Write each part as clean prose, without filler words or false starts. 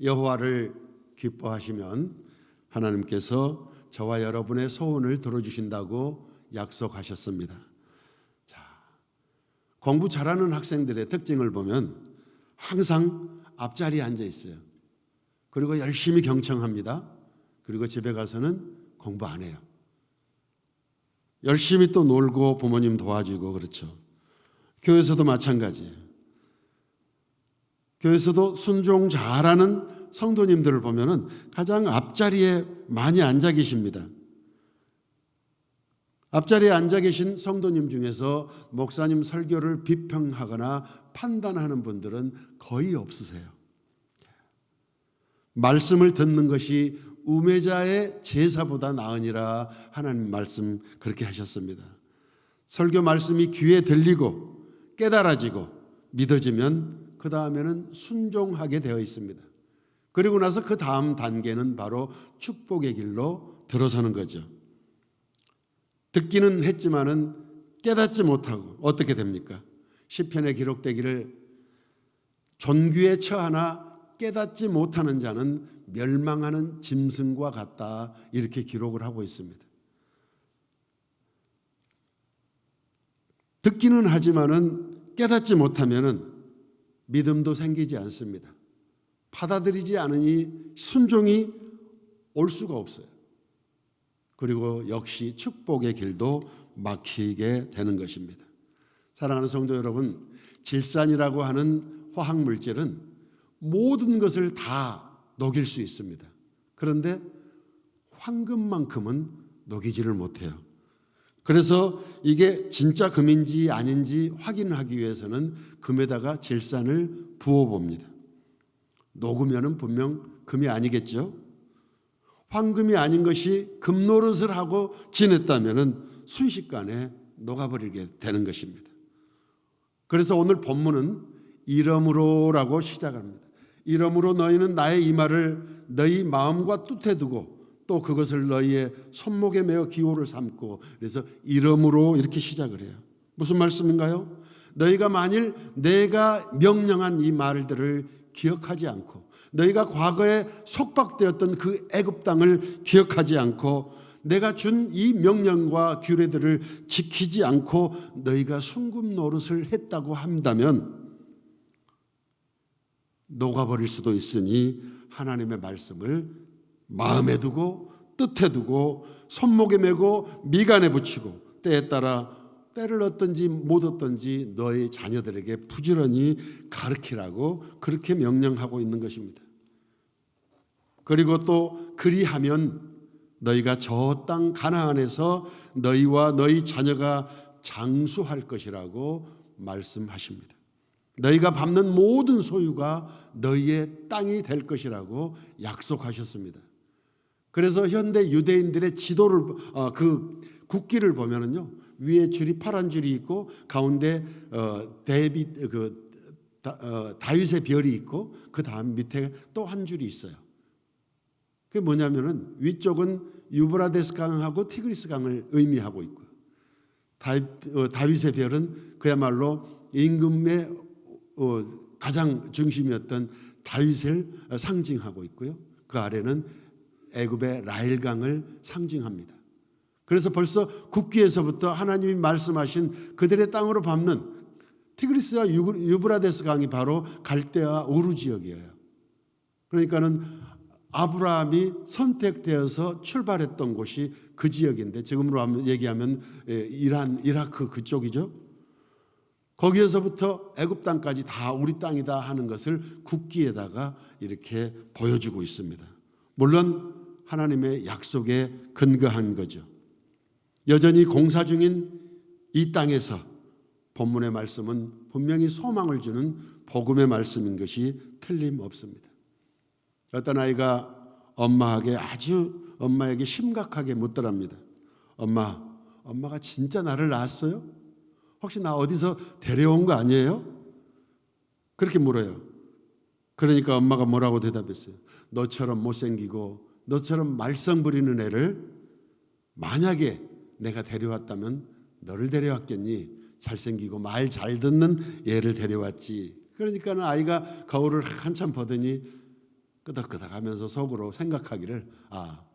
여호와를 기뻐하시면 하나님께서 저와 여러분의 소원을 들어주신다고 약속하셨습니다. 자, 공부 잘하는 학생들의 특징을 보면 항상 앞자리에 앉아 있어요. 그리고 열심히 경청합니다. 그리고 집에 가서는 공부 안 해요. 열심히 또 놀고 부모님 도와주고 그렇죠. 교회에서도 마찬가지예요. 교회에서도 순종 잘하는 성도님들을 보면은 가장 앞자리에 많이 앉아 계십니다. 앞자리에 앉아 계신 성도님 중에서 목사님 설교를 비평하거나 판단하는 분들은 거의 없으세요. 말씀을 듣는 것이 우매자의 제사보다 나으니라 하나님 말씀 그렇게 하셨습니다. 설교 말씀이 귀에 들리고 깨달아지고 믿어지면 그 다음에는 순종하게 되어 있습니다. 그리고 나서 그 다음 단계는 바로 축복의 길로 들어서는 거죠. 듣기는 했지만은 깨닫지 못하고 어떻게 됩니까? 시편에 기록되기를 존귀에 처하나 깨닫지 못하는 자는 멸망하는 짐승과 같다 이렇게 기록을 하고 있습니다. 듣기는 하지만은 깨닫지 못하면은 믿음도 생기지 않습니다. 받아들이지 않으니 순종이 올 수가 없어요. 그리고 역시 축복의 길도 막히게 되는 것입니다. 사랑하는 성도 여러분, 질산이라고 하는 화학물질은 모든 것을 다 녹일 수 있습니다. 그런데 황금만큼은 녹이지를 못해요. 그래서 이게 진짜 금인지 아닌지 확인하기 위해서는 금에다가 질산을 부어봅니다. 녹으면 분명 금이 아니겠죠. 황금이 아닌 것이 금노릇을 하고 지냈다면 순식간에 녹아버리게 되는 것입니다. 그래서 오늘 본문은 이러므로라고 시작합니다. 이러므로 너희는 나의 이 말을 너희 마음과 뜻에 두고 또 그것을 너희의 손목에 메어 기호를 삼고, 그래서 이러므로 이렇게 시작을 해요. 무슨 말씀인가요? 너희가 만일 내가 명령한 이 말들을 기억하지 않고, 너희가 과거에 속박되었던 그 애굽 땅을 기억하지 않고, 내가 준 이 명령과 규례들을 지키지 않고 너희가 순금 노릇을 했다고 한다면 녹아버릴 수도 있으니 하나님의 말씀을 마음에 두고 뜻에 두고 손목에 메고 미간에 붙이고 때에 따라 때를 얻든지 못 얻든지 너희 자녀들에게 부지런히 가르치라고 그렇게 명령하고 있는 것입니다. 그리고 또 그리하면 너희가 저 땅 가나안에서 너희와 너희 자녀가 장수할 것이라고 말씀하십니다. 너희가 밟는 모든 소유가 너희의 땅이 될 것이라고 약속하셨습니다. 그래서 현대 유대인들의 지도를 그 국기를 보면은요, 위에 줄이 파란 줄이 있고 가운데 다윗의 별이 있고 그 다음 밑에 또 한 줄이 있어요. 그게 뭐냐면은 위쪽은 유브라데스 강하고 티그리스 강을 의미하고 있고요. 다윗의 별은 그야말로 임금의 가장 중심이었던 다윗을 상징하고 있고요. 그 아래는 애굽의 라헬강을 상징합니다. 그래서 벌써 국기에서부터 하나님이 말씀하신 그들의 땅으로 밟는 티그리스와 유브라데스 강이 바로 갈대아 우르 지역이에요. 그러니까는 아브라함이 선택되어서 출발했던 곳이 그 지역인데, 지금으로 얘기하면 이라크 그쪽이죠. 거기에서부터 애굽 땅까지 다 우리 땅이다 하는 것을 국기에다가 이렇게 보여주고 있습니다. 물론 하나님의 약속에 근거한 거죠. 여전히 공사 중인 이 땅에서 본문의 말씀은 분명히 소망을 주는 복음의 말씀인 것이 틀림없습니다. 어떤 아이가 엄마에게 심각하게 묻더랍니다. 엄마가 진짜 나를 낳았어요? 혹시 나 어디서 데려온 거 아니에요? 그렇게 물어요. 그러니까 엄마가 뭐라고 대답했어요? 너처럼 못생기고 너처럼 말썽 부리는 애를 만약에 내가 데려왔다면 너를 데려왔겠니? 잘생기고 말 잘 듣는 얘를 데려왔지. 그러니까 아이가 거울을 한참 보더니 끄덕끄덕하면서 속으로 생각하기를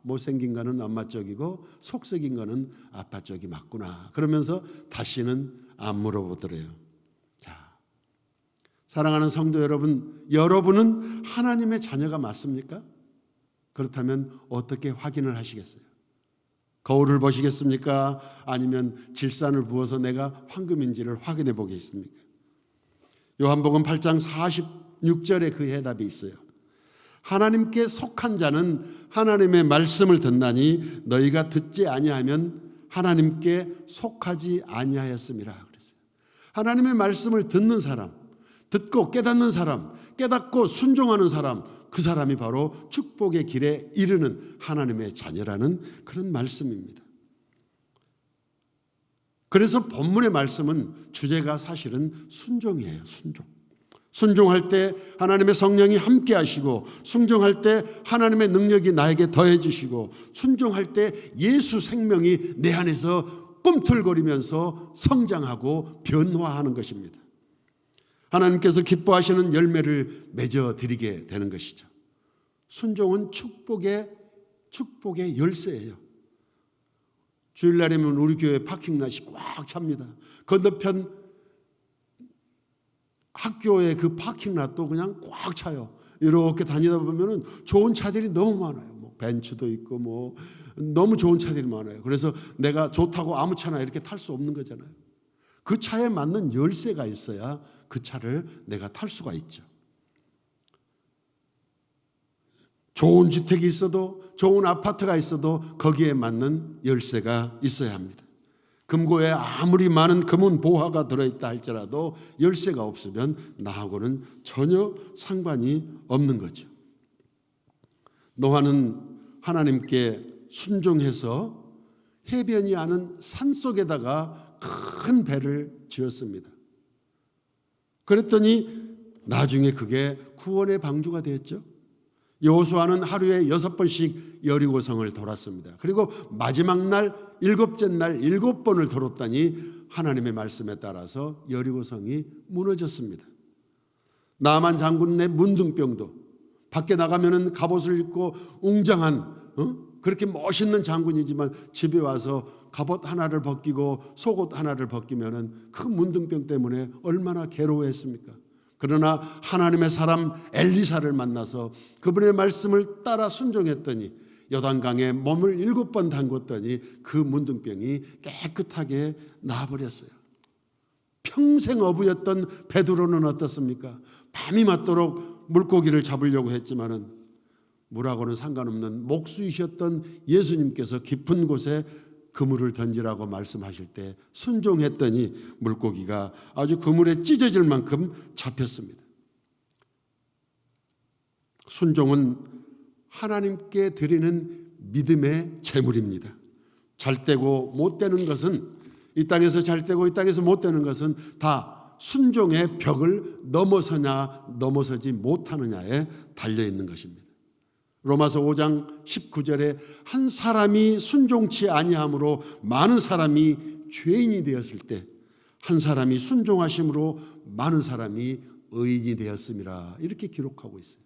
못생긴 거는 엄마 쪽이고 속썩인 거는 아빠 쪽이 맞구나. 그러면서 다시는 안 물어보더래요. 자, 사랑하는 성도 여러분, 여러분은 하나님의 자녀가 맞습니까? 그렇다면 어떻게 확인을 하시겠어요? 거울을 보시겠습니까? 아니면 질산을 부어서 내가 황금인지를 확인해 보겠습니까? 요한복음 8장 46절에 그 해답이 있어요. 하나님께 속한 자는 하나님의 말씀을 듣나니 너희가 듣지 아니하면 하나님께 속하지 아니하였음이라 그랬어요. 하나님의 말씀을 듣는 사람, 듣고 깨닫는 사람, 깨닫고 순종하는 사람, 그 사람이 바로 축복의 길에 이르는 하나님의 자녀라는 그런 말씀입니다. 그래서 본문의 말씀은 주제가 사실은 순종이에요. 순종할 때 하나님의 성령이 함께 하시고, 순종할 때 하나님의 능력이 나에게 더해 주시고, 순종할 때 예수 생명이 내 안에서 꿈틀거리면서 성장하고 변화하는 것입니다. 하나님께서 기뻐하시는 열매를 맺어 드리게 되는 것이죠. 순종은 축복의 열쇠예요. 주일날이면 우리 교회 파킹랏이 꽉 찹니다. 건너편 학교의 그 파킹랏도 그냥 꽉 차요. 이렇게 다니다 보면은 좋은 차들이 너무 많아요. 뭐 벤츠도 있고 너무 좋은 차들이 많아요. 그래서 내가 좋다고 아무 차나 이렇게 탈 수 없는 거잖아요. 그 차에 맞는 열쇠가 있어야 그 차를 내가 탈 수가 있죠. 좋은 주택이 있어도, 좋은 아파트가 있어도 거기에 맞는 열쇠가 있어야 합니다. 금고에 아무리 많은 금은 보화가 들어있다 할지라도 열쇠가 없으면 나하고는 전혀 상관이 없는 거죠. 노아는 하나님께 순종해서 해변이 아는 산속에다가 큰 배를 지었습니다. 그랬더니 나중에 그게 구원의 방주가 되었죠. 여호수아는 하루에 6번씩 여리고성을 돌았습니다. 그리고 마지막 날 7째 날 7번을 돌았더니 하나님의 말씀에 따라서 여리고성이 무너졌습니다. 나만 장군의 문둥병도 밖에 나가면은 갑옷을 입고 웅장한 그렇게 멋있는 장군이지만 집에 와서 갑옷 하나를 벗기고 속옷 하나를 벗기면은 그 문둥병 때문에 얼마나 괴로워했습니까? 그러나 하나님의 사람 엘리사를 만나서 그분의 말씀을 따라 순종했더니 요단강에 몸을 7번 담궜더니 그 문둥병이 깨끗하게 나아버렸어요. 평생 어부였던 베드로는 어떻습니까? 밤이 맞도록 물고기를 잡으려고 했지만은 물하고는 상관없는 목수이셨던 예수님께서 깊은 곳에 그물을 던지라고 말씀하실 때 순종했더니 물고기가 아주 그물에 찢어질 만큼 잡혔습니다. 순종은 하나님께 드리는 믿음의 제물입니다. 잘 되고 못 되는 것은, 이 땅에서 잘 되고 이 땅에서 못 되는 것은 다 순종의 벽을 넘어서냐 넘어서지 못하느냐에 달려있는 것입니다. 로마서 5장 19절에 한 사람이 순종치 아니함으로 많은 사람이 죄인이 되었을 때 한 사람이 순종하심으로 많은 사람이 의인이 되었음이라, 이렇게 기록하고 있어요.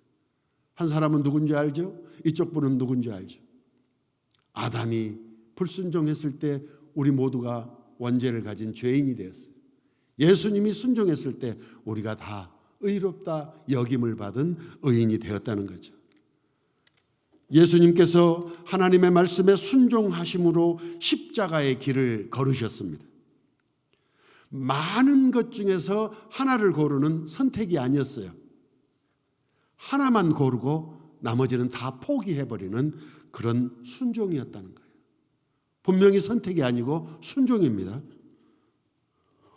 한 사람은 누군지 알죠? 이쪽 분은 누군지 알죠? 아담이 불순종했을 때 우리 모두가 원죄를 가진 죄인이 되었어요. 예수님이 순종했을 때 우리가 다 의롭다 여김을 받은 의인이 되었다는 거죠. 예수님께서 하나님의 말씀에 순종하심으로 십자가의 길을 걸으셨습니다. 많은 것 중에서 하나를 고르는 선택이 아니었어요. 하나만 고르고 나머지는 다 포기해버리는 그런 순종이었다는 거예요. 분명히 선택이 아니고 순종입니다.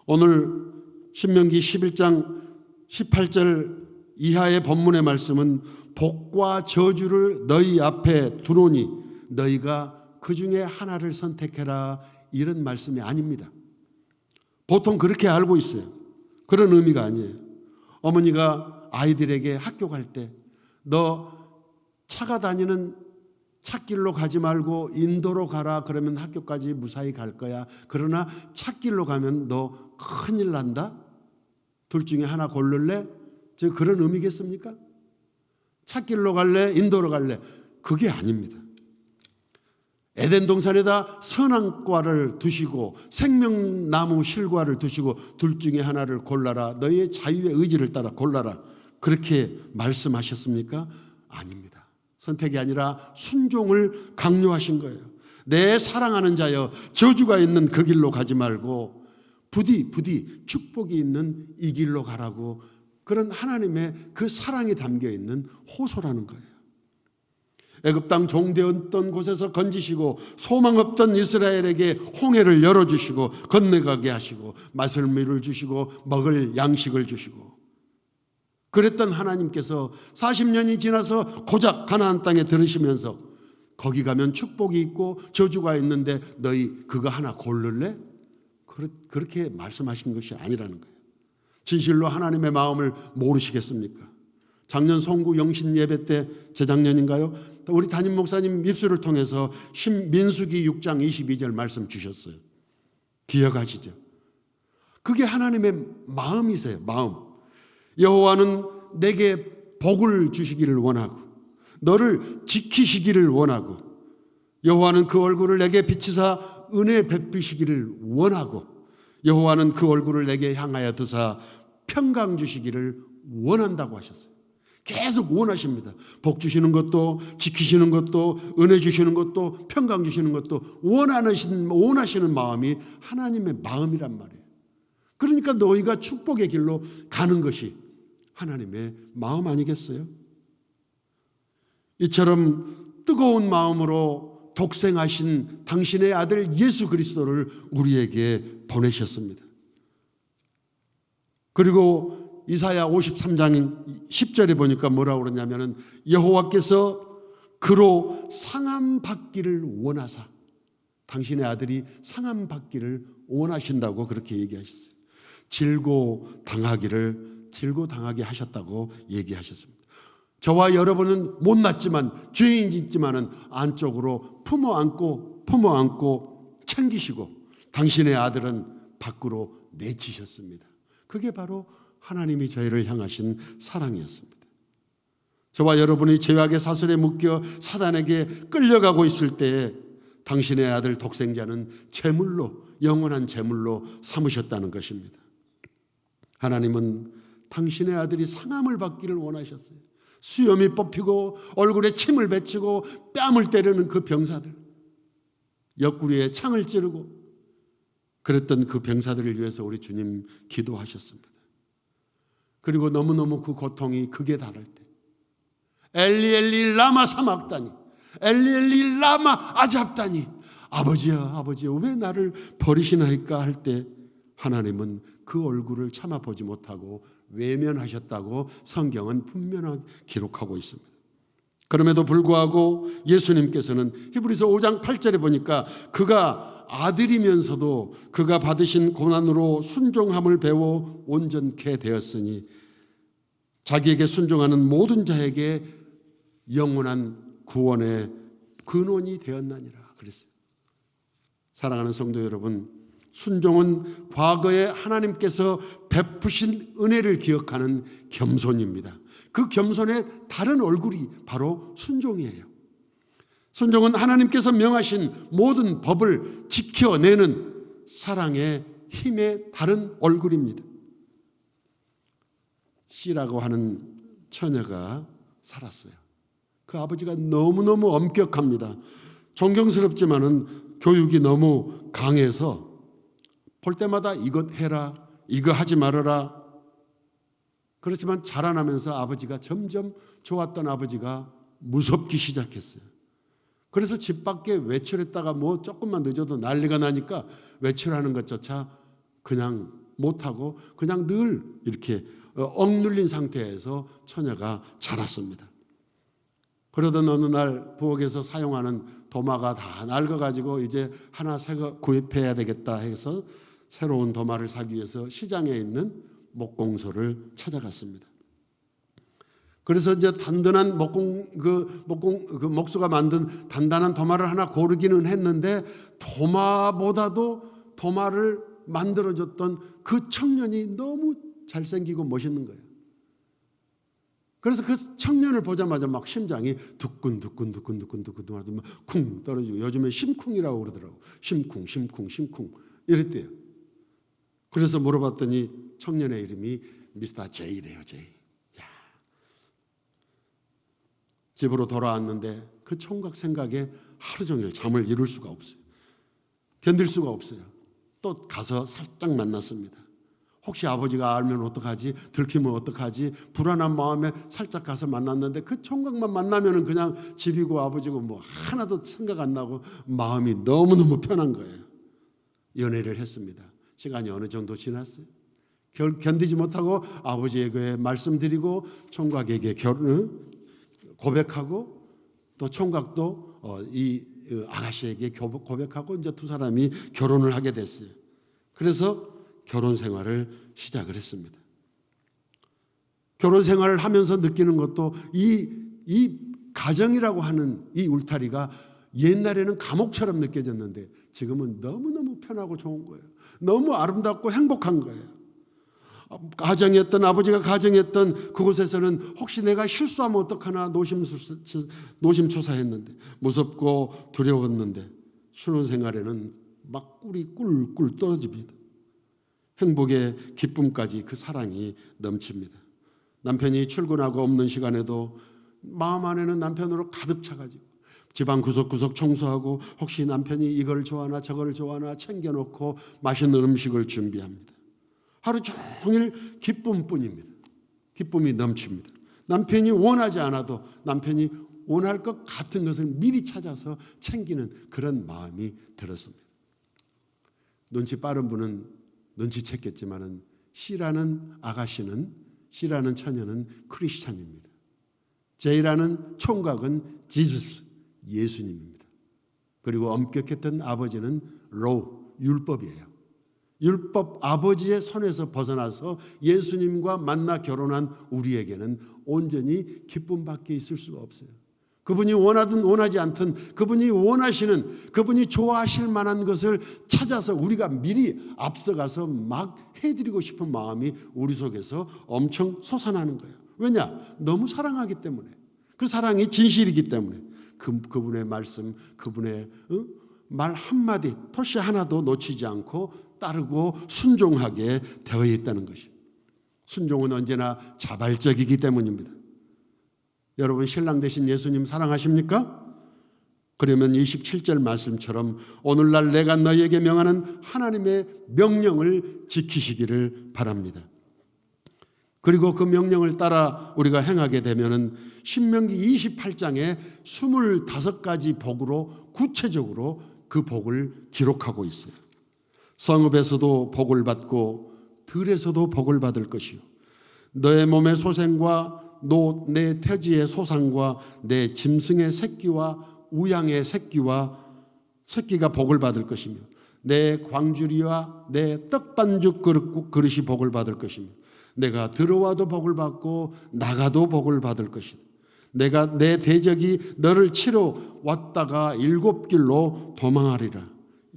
오늘 신명기 11장 18절 이하의 본문의 말씀은 복과 저주를 너희 앞에 두노니 너희가 그 중에 하나를 선택해라, 이런 말씀이 아닙니다. 보통 그렇게 알고 있어요. 그런 의미가 아니에요. 어머니가 아이들에게 학교 갈 때 너 차가 다니는 찻길로 가지 말고 인도로 가라, 그러면 학교까지 무사히 갈 거야. 그러나 찻길로 가면 너 큰일 난다. 둘 중에 하나 고를래? 저 그런 의미겠습니까? 찻길로 갈래? 인도로 갈래? 그게 아닙니다. 에덴 동산에다 선악과를 두시고 생명나무 실과를 두시고 둘 중에 하나를 골라라. 너희의 자유의 의지를 따라 골라라. 그렇게 말씀하셨습니까? 아닙니다. 선택이 아니라 순종을 강요하신 거예요. 내 사랑하는 자여, 저주가 있는 그 길로 가지 말고 부디 축복이 있는 이 길로 가라고, 그런 하나님의 그 사랑이 담겨 있는 호소라는 거예요. 애굽 땅 종되었던 곳에서 건지시고 소망 없던 이스라엘에게 홍해를 열어주시고 건너가게 하시고 마실물을 주시고 먹을 양식을 주시고, 그랬던 하나님께서 40년이 지나서 고작 가나안 땅에 들으시면서 거기 가면 축복이 있고 저주가 있는데 너희 그거 하나 고를래? 그렇게 말씀하신 것이 아니라는 거예요. 진실로 하나님의 마음을 모르시겠습니까? 작년 송구 영신 예배 때, 재작년인가요? 우리 담임 목사님 입술을 통해서 민수기 6장 22절 말씀 주셨어요. 기억하시죠? 그게 하나님의 마음이세요. 마음. 여호와는 내게 복을 주시기를 원하고 너를 지키시기를 원하고, 여호와는 그 얼굴을 내게 비치사 은혜 베푸시기를 원하고, 여호와는 그 얼굴을 내게 향하여 드사 평강 주시기를 원한다고 하셨어요. 계속 원하십니다. 복 주시는 것도, 지키시는 것도, 은혜 주시는 것도, 평강 주시는 것도 원하시는 마음이 하나님의 마음이란 말이에요. 그러니까 너희가 축복의 길로 가는 것이 하나님의 마음 아니겠어요? 이처럼 뜨거운 마음으로 독생하신 당신의 아들 예수 그리스도를 우리에게 보내셨습니다. 그리고 이사야 53장 10절에 보니까 뭐라고 그러냐면은 여호와께서 그로 상함받기를 원하사, 당신의 아들이 상함받기를 원하신다고 그렇게 얘기하셨어요. 질고 당하게 하셨다고 얘기하셨습니다. 저와 여러분은 못났지만 죄인이지만은 안쪽으로 품어 안고 챙기시고 당신의 아들은 밖으로 내치셨습니다. 그게 바로 하나님이 저희를 향하신 사랑이었습니다. 저와 여러분이 죄악의 사슬에 묶여 사단에게 끌려가고 있을 때에 당신의 아들 독생자는 제물로, 영원한 제물로 삼으셨다는 것입니다. 하나님은 당신의 아들이 상함을 받기를 원하셨어요. 수염이 뽑히고 얼굴에 침을 뱉히고 뺨을 때리는 그 병사들, 옆구리에 창을 찌르고 그랬던 그 병사들을 위해서 우리 주님 기도하셨습니다. 그리고 너무너무 그 고통이 극에 달할 때 엘리 엘리 라마 사막다니, 엘리 엘리 라마 아잡다니, 아버지야 왜 나를 버리시나이까 할 때 하나님은 그 얼굴을 참아보지 못하고 외면하셨다고 성경은 분명하게 기록하고 있습니다. 그럼에도 불구하고 예수님께서는 히브리서 5장 8절에 보니까 그가 아들이면서도 그가 받으신 고난으로 순종함을 배워 온전케 되었으니 자기에게 순종하는 모든 자에게 영원한 구원의 근원이 되었나니라 그랬어요. 사랑하는 성도 여러분, 순종은 과거에 하나님께서 베푸신 은혜를 기억하는 겸손입니다. 그 겸손의 다른 얼굴이 바로 순종이에요. 순종은 하나님께서 명하신 모든 법을 지켜내는 사랑의 힘의 다른 얼굴입니다. 씨라고 하는 처녀가 살았어요. 그 아버지가 너무너무 엄격합니다. 존경스럽지만은 교육이 너무 강해서 볼 때마다 이것 해라, 이거 하지 말아라. 그렇지만 자라나면서 아버지가 점점 좋았던 아버지가 무섭기 시작했어요. 그래서 집 밖에 외출했다가 뭐 조금만 늦어도 난리가 나니까 외출하는 것조차 그냥 못하고 그냥 늘 이렇게 억눌린 상태에서 처녀가 자랐습니다. 그러던 어느 날 부엌에서 사용하는 도마가 다 낡아가지고 이제 하나 새 거 구입해야 되겠다 해서 새로운 도마를 사기 위해서 시장에 있는 목공소를 찾아갔습니다. 그래서 이제 단단한 목수가 만든 단단한 도마를 하나 고르기는 했는데 도마보다도 도마를 만들어줬던 그 청년이 너무 잘생기고 멋있는 거예요. 그래서 그 청년을 보자마자 막 심장이 두근두근 하더니 막 쿵 떨어지고, 요즘에 심쿵이라고 그러더라고. 심쿵 이랬대요. 그래서 물어봤더니 청년의 이름이 미스터 제이래요. 제이. 야. 집으로 돌아왔는데 그 총각 생각에 하루 종일 잠을 이룰 수가 없어요. 견딜 수가 없어요. 또 가서 살짝 만났습니다. 혹시 아버지가 알면 어떡하지? 들키면 어떡하지? 불안한 마음에 살짝 가서 만났는데 그 총각만 만나면 그냥 집이고 아버지고 뭐 하나도 생각 안 나고 마음이 너무너무 편한 거예요. 연애를 했습니다. 시간이 어느 정도 지났어요. 견디지 못하고 아버지에게 말씀드리고 총각에게 고백하고, 또 총각도 이 아가씨에게 고백하고 이제 두 사람이 결혼을 하게 됐어요. 그래서 결혼 생활을 시작을 했습니다. 결혼 생활을 하면서 느끼는 것도 이 가정이라고 하는 이 울타리가 옛날에는 감옥처럼 느껴졌는데 지금은 너무너무 편하고 좋은 거예요. 너무 아름답고 행복한 거예요. 가정했던, 아버지가 가정했던 그곳에서는 혹시 내가 실수하면 어떡하나 노심초사했는데, 무섭고 두려웠는데 신혼생활에는 막 꿀이 꿀꿀 떨어집니다. 행복의 기쁨까지 그 사랑이 넘칩니다. 남편이 출근하고 없는 시간에도 마음 안에는 남편으로 가득 차가지고 집안 구석구석 청소하고, 혹시 남편이 이걸 좋아하나 저걸 좋아하나 챙겨놓고 맛있는 음식을 준비합니다. 하루 종일 기쁨뿐입니다. 기쁨이 넘칩니다. 남편이 원하지 않아도 남편이 원할 것 같은 것을 미리 찾아서 챙기는 그런 마음이 들었습니다. 눈치 빠른 분은 눈치챘겠지만은 C라는 아가씨는, C라는 처녀는 크리스찬입니다. J라는 총각은 지저스, 예수님입니다. 그리고 엄격했던 아버지는 로우, 율법이에요. 율법 아버지의 손에서 벗어나서 예수님과 만나 결혼한 우리에게는 온전히 기쁨밖에 있을 수가 없어요. 그분이 원하든 원하지 않든 그분이 원하시는, 그분이 좋아하실 만한 것을 찾아서 우리가 미리 앞서가서 막 해드리고 싶은 마음이 우리 속에서 엄청 솟아나는 거예요. 왜냐? 너무 사랑하기 때문에. 그 사랑이 진실이기 때문에. 그분의 말씀, 그분의 말 한마디, 토시 하나도 놓치지 않고 따르고 순종하게 되어 있다는 것이. 순종은 언제나 자발적이기 때문입니다. 여러분, 신랑 되신 예수님 사랑하십니까? 그러면 27절 말씀처럼 오늘날 내가 너희에게 명하는 하나님의 명령을 지키시기를 바랍니다. 그리고 그 명령을 따라 우리가 행하게 되면은 신명기 28장에 25가지 복으로 구체적으로 그 복을 기록하고 있어요. 성읍에서도 복을 받고 들에서도 복을 받을 것이요, 너의 몸의 소생과 내 태지의 소상과 내 짐승의 새끼와 우양의 새끼가 복을 받을 것이며, 내 광주리와 내 떡반죽 그릇이 복을 받을 것이며, 내가 들어와도 복을 받고 나가도 복을 받을 것이다. 내가 내 대적이 너를 치러 왔다가 7길로 도망하리라.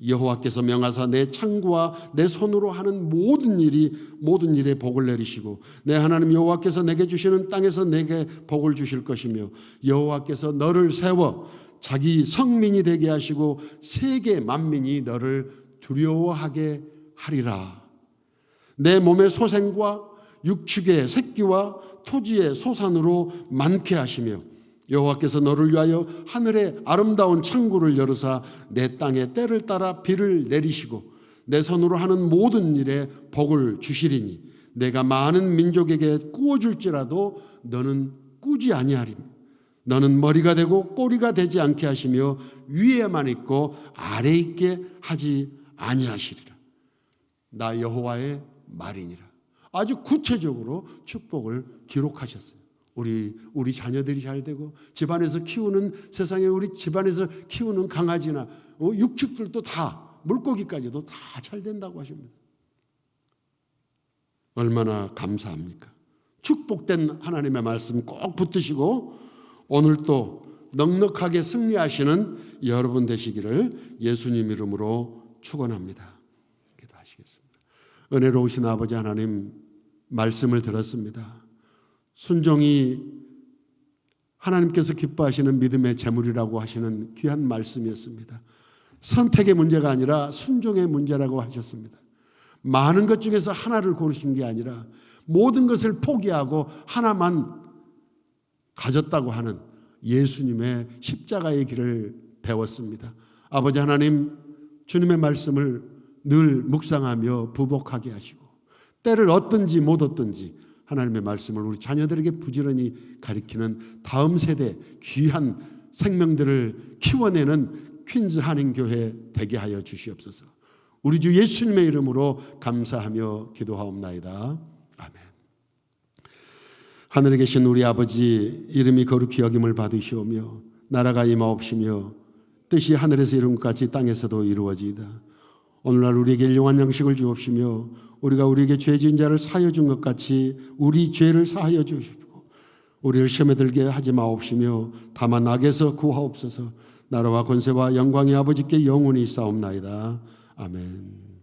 여호와께서 명하사 내 창과 내 손으로 하는 모든 일에 복을 내리시고, 내 하나님 여호와께서 내게 주시는 땅에서 내게 복을 주실 것이며, 여호와께서 너를 세워 자기 성민이 되게 하시고 세계 만민이 너를 두려워하게 하리라. 내 몸의 소생과 육축의 새끼와 토지의 소산으로 많게 하시며, 여호와께서 너를 위하여 하늘의 아름다운 창구를 열으사 내 땅에 때를 따라 비를 내리시고 내 손으로 하는 모든 일에 복을 주시리니, 내가 많은 민족에게 꾸어줄지라도 너는 꾸지 아니하리니, 너는 머리가 되고 꼬리가 되지 않게 하시며 위에만 있고 아래 있게 하지 아니하시리라. 나 여호와의 말이니라. 아주 구체적으로 축복을 기록하셨어요. 우리 자녀들이 잘 되고, 집안에서 키우는, 세상에 우리 집안에서 키우는 강아지나 육축들도 다, 물고기까지도 다 잘 된다고 하십니다. 얼마나 감사합니까? 축복된 하나님의 말씀 꼭 붙드시고 오늘 또 넉넉하게 승리하시는 여러분 되시기를 예수님 이름으로 축원합니다. 기도하시겠습니다. 은혜로우신 아버지 하나님, 말씀을 들었습니다. 순종이 하나님께서 기뻐하시는 믿음의 제물이라고 하시는 귀한 말씀이었습니다. 선택의 문제가 아니라 순종의 문제라고 하셨습니다. 많은 것 중에서 하나를 고르신 게 아니라 모든 것을 포기하고 하나만 가졌다고 하는 예수님의 십자가의 길을 배웠습니다. 아버지 하나님, 주님의 말씀을 늘 묵상하며 부복하게 하시고 때를 얻든지 못 얻든지 하나님의 말씀을 우리 자녀들에게 부지런히 가르치는 다음 세대 귀한 생명들을 키워내는 퀸즈 한인교회 되게 하여 주시옵소서. 우리 주 예수님의 이름으로 감사하며 기도하옵나이다. 아멘. 하늘에 계신 우리 아버지, 이름이 거룩히 여김을 받으시오며 나라가 임하옵시며 뜻이 하늘에서 이룬 것 같이 땅에서도 이루어지이다. 오늘날 우리에게 일용할 양식을 주옵시며 우리가 우리에게 죄 지은 자를 사하여 준 것 같이 우리 죄를 사하여 주시고 우리를 시험에 들게 하지 마옵시며 다만 악에서 구하옵소서. 나라와 권세와 영광이 아버지께 영원히 있사옵나이다. 아멘.